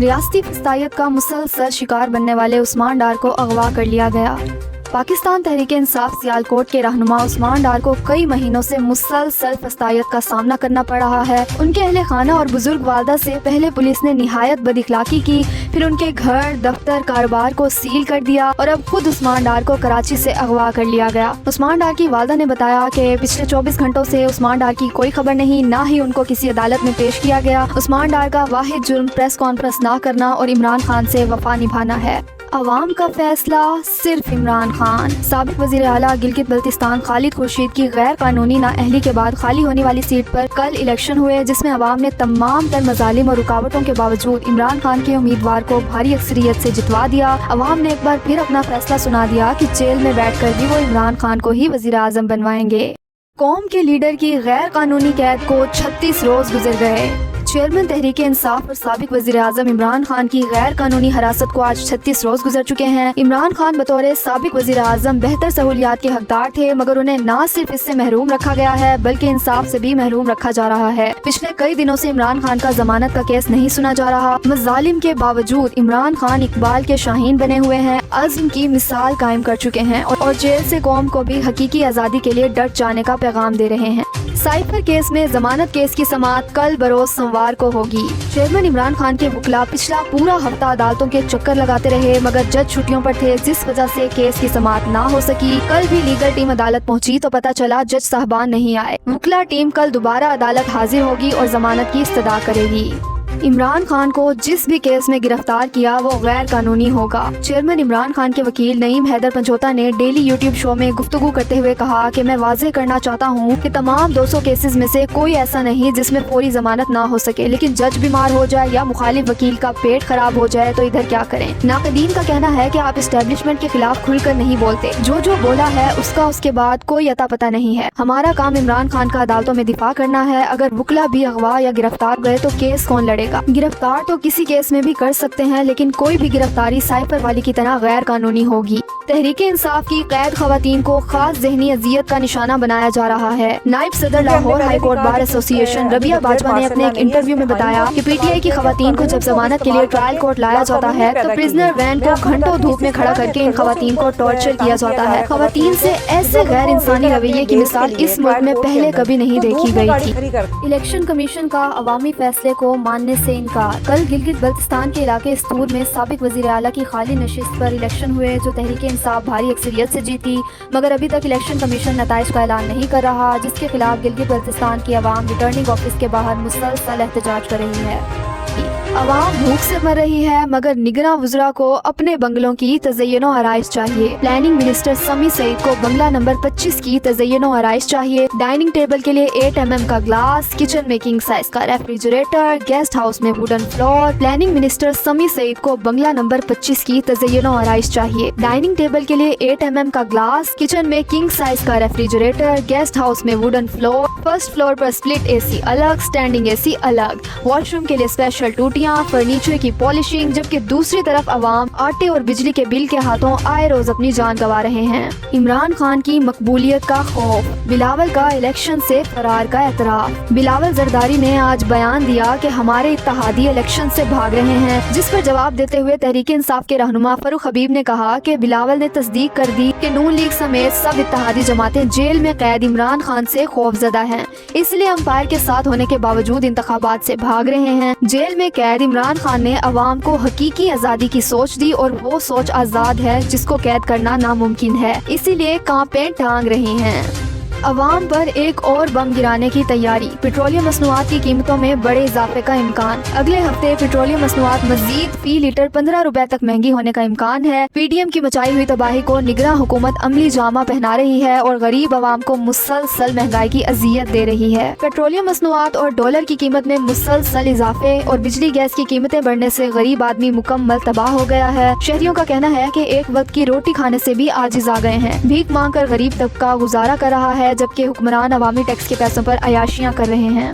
ریاستی فسطائیت کا مسلسل شکار بننے والے عثمان ڈار کو اغوا کر لیا گیا۔ پاکستان تحریک انصاف سیالکوٹ کے رہنما عثمان ڈار کو کئی مہینوں سے مسلسل فسطائیت کا سامنا کرنا پڑ رہا ہے۔ ان کے اہل خانہ اور بزرگ والدہ سے پہلے پولیس نے نہایت بد اخلاقی کی، پھر ان کے گھر، دفتر، کاروبار کو سیل کر دیا اور اب خود عثمان ڈار کو کراچی سے اغوا کر لیا گیا۔ عثمان ڈار کی والدہ نے بتایا کہ پچھلے 24 گھنٹوں سے عثمان ڈار کی کوئی خبر نہیں، نہ ہی ان کو کسی عدالت میں پیش کیا گیا۔ عثمان ڈار کا واحد جرم پریس کانفرنس نہ کرنا اور عمران خان سے وفا نبھانا ہے۔ عوام کا فیصلہ صرف عمران خان۔ سابق وزیر اعلیٰ گلگت بلتستان خالد خورشید کی غیر قانونی نااہلی کے بعد خالی ہونے والی سیٹ پر کل الیکشن ہوئے، جس میں عوام نے تمام تر مظالم اور رکاوٹوں کے باوجود عمران خان کے امیدوار کو بھاری اکثریت سے جتوا دیا۔ عوام نے ایک بار پھر اپنا فیصلہ سنا دیا کہ جیل میں بیٹھ کر بھی وہ عمران خان کو ہی وزیر اعظم بنوائیں گے۔ قوم کے لیڈر کی غیر قانونی قید کو 36 روز گزر گئے۔ چیئرمین تحریک انصاف اور سابق وزیر اعظم عمران خان کی غیر قانونی حراست کو آج 36 روز گزر چکے ہیں۔ عمران خان بطور سابق وزیر اعظم بہتر سہولیات کے حقدار تھے، مگر انہیں نہ صرف اس سے محروم رکھا گیا ہے بلکہ انصاف سے بھی محروم رکھا جا رہا ہے۔ پچھلے کئی دنوں سے عمران خان کا ضمانت کا کیس نہیں سنا جا رہا۔ مظالم کے باوجود عمران خان اقبال کے شاہین بنے ہوئے ہیں، عزم کی مثال قائم کر چکے ہیں اور جیل سے قوم کو بھی حقیقی آزادی کے لیے ڈٹ جانے کا پیغام دے رہے ہیں۔ سائفر کیس میں ضمانت کیس کی سماعت کل بروز سوموار کو ہوگی۔ چیئرمین عمران خان کے وکلاء پچھلا پورا ہفتہ عدالتوں کے چکر لگاتے رہے، مگر جج چھٹیوں پر تھے، جس وجہ سے کیس کی سماعت نہ ہو سکی۔ کل بھی لیگل ٹیم عدالت پہنچی تو پتہ چلا جج صاحبان نہیں آئے۔ وکلاء ٹیم کل دوبارہ عدالت حاضر ہوگی اور ضمانت کی استدعا کرے گی۔ عمران خان کو جس بھی کیس میں گرفتار کیا وہ غیر قانونی ہوگا۔ چیئرمین عمران خان کے وکیل نعیم حیدر پنجوتا نے ڈیلی یوٹیوب شو میں گفتگو کرتے ہوئے کہا کہ میں واضح کرنا چاہتا ہوں کہ تمام 200 کیسز میں سے کوئی ایسا نہیں جس میں فوری ضمانت نہ ہو سکے، لیکن جج بیمار ہو جائے یا مخالف وکیل کا پیٹ خراب ہو جائے تو ادھر کیا کریں۔ ناقدین کا کہنا ہے کہ آپ اسٹیبلشمنٹ کے خلاف کھل کر نہیں بولتے، جو بولا ہے اس کا اس کے بعد کوئی اتا پتہ نہیں ہے۔ ہمارا کام عمران خان کا عدالتوں میں دفاع کرنا ہے، اگر وکلا بھی اغوا یا گرفتار گئے تو کیس کون لڑے گا؟ گرفتار تو کسی کیس میں بھی کر سکتے ہیں، لیکن کوئی بھی گرفتاری سائفر والی کی طرح غیر قانونی ہوگی۔ تحریک انصاف کی قید خواتین کو خاص ذہنی اذیت کا نشانہ بنایا جا رہا ہے۔ نائب صدر لاہور ہائی کورٹ بار ایسوسی ایشن ربیہ باجوہ نے اپنے ایک انٹرویو میں بتایا کہ پی ٹی آئی کی خواتین کو جب ضمانت کے لیے ٹرائل کورٹ لایا جاتا ہے تو پرزنر وین کو گھنٹوں دھوپ میں کھڑا کر کے ان خواتین کو ٹارچر کیا جاتا ہے۔ خواتین سے ایسے غیر انسانی رویے کی مثال اس ملک میں پہلے کبھی نہیں دیکھی گئی تھی۔ الیکشن کمیشن کا عوامی فیصلے کو ماننے سے انکار۔ کل گلگت بلتستان کے علاقے استور میں سابق وزیر اعلیٰ کی خالی نشست پر الیکشن ہوئے، جو تحریک انصاف بھاری اکثریت سے جیتی، مگر ابھی تک الیکشن کمیشن نتائج کا اعلان نہیں کر رہا، جس کے خلاف گلگت بلتستان کی عوام ریٹرننگ آفس کے باہر مسلسل احتجاج کر رہی ہے۔ عوام بھوک سے مر رہی ہے، مگر نگراں وزراء کو اپنے بنگلوں کی تزئین و آرائش چاہیے۔ پلاننگ منسٹر سمیع سعید کو بنگلہ نمبر 25 کی تزئین و آرائش چاہیے۔ ڈائننگ ٹیبل کے لیے 8 mm کا گلاس، کچن میں کنگ سائز کا ریفریجریٹر، گیسٹ ہاؤس میں ووڈن فلور۔ پلاننگ منسٹر سمیع سعید کو بنگلہ نمبر 25 کی تزئین و آرائش چاہیے۔ ڈائننگ ٹیبل کے لیے 8 mm کا گلاس، کچن میں کنگ سائز کا ریفریجریٹر، گیسٹ ہاؤس میں ووڈن فلور۔ فرسٹ فلور پر سپلٹ اے سی الگ، اسٹینڈنگ اے سی الگ، واش روم کے لیے اسپیشل ٹوٹیاں، فرنیچر کی پالشنگ، جبکہ دوسری طرف عوام آٹے اور بجلی کے بل کے ہاتھوں آئے روز اپنی جان گنوا رہے ہیں۔ عمران خان کی مقبولیت کا خوف، بلاول کا الیکشن سے فرار کا اعتراف۔ بلاول زرداری نے آج بیان دیا کہ ہمارے اتحادی الیکشن سے بھاگ رہے ہیں، جس پر جواب دیتے ہوئے تحریک انصاف کے رہنما فاروق حبیب نے کہا کہ بلاول نے تصدیق کر دی کہ نون لیگ سمیت سب اتحادی جماعتیں جیل میں قید عمران خان سے خوف زدہ ہیں، اس لیے امپائر کے ساتھ ہونے کے باوجود انتخابات سے بھاگ رہے ہیں۔ جیل میں قید عمران خان نے عوام کو حقیقی آزادی کی سوچ دی اور وہ سوچ آزاد ہے جس کو قید کرنا ناممکن ہے، اسی لیے کانپیں ٹانگ رہی ہیں۔ عوام پر ایک اور بم گرانے کی تیاری، پیٹرولیم مصنوعات کی قیمتوں میں بڑے اضافے کا امکان۔ اگلے ہفتے پیٹرولیم مصنوعات مزید فی لیٹر 15 روپے تک مہنگی ہونے کا امکان ہے۔ پی ڈی ایم کی مچائی ہوئی تباہی کو نگراں حکومت عملی جامہ پہنا رہی ہے اور غریب عوام کو مسلسل مہنگائی کی اذیت دے رہی ہے۔ پیٹرولیم مصنوعات اور ڈالر کی قیمت میں مسلسل اضافے اور بجلی گیس کی قیمتیں بڑھنے سے غریب آدمی مکمل تباہ ہو گیا ہے۔ شہریوں کا کہنا ہے کہ ایک وقت کی روٹی کھانے سے بھی عاجز آ گئے ہیں، بھیک مانگ کر غریب طبقہ گزارا کر رہا ہے، جبکہ حکمران عوامی ٹیکس کے پیسوں پر عیاشیاں کر رہے ہیں۔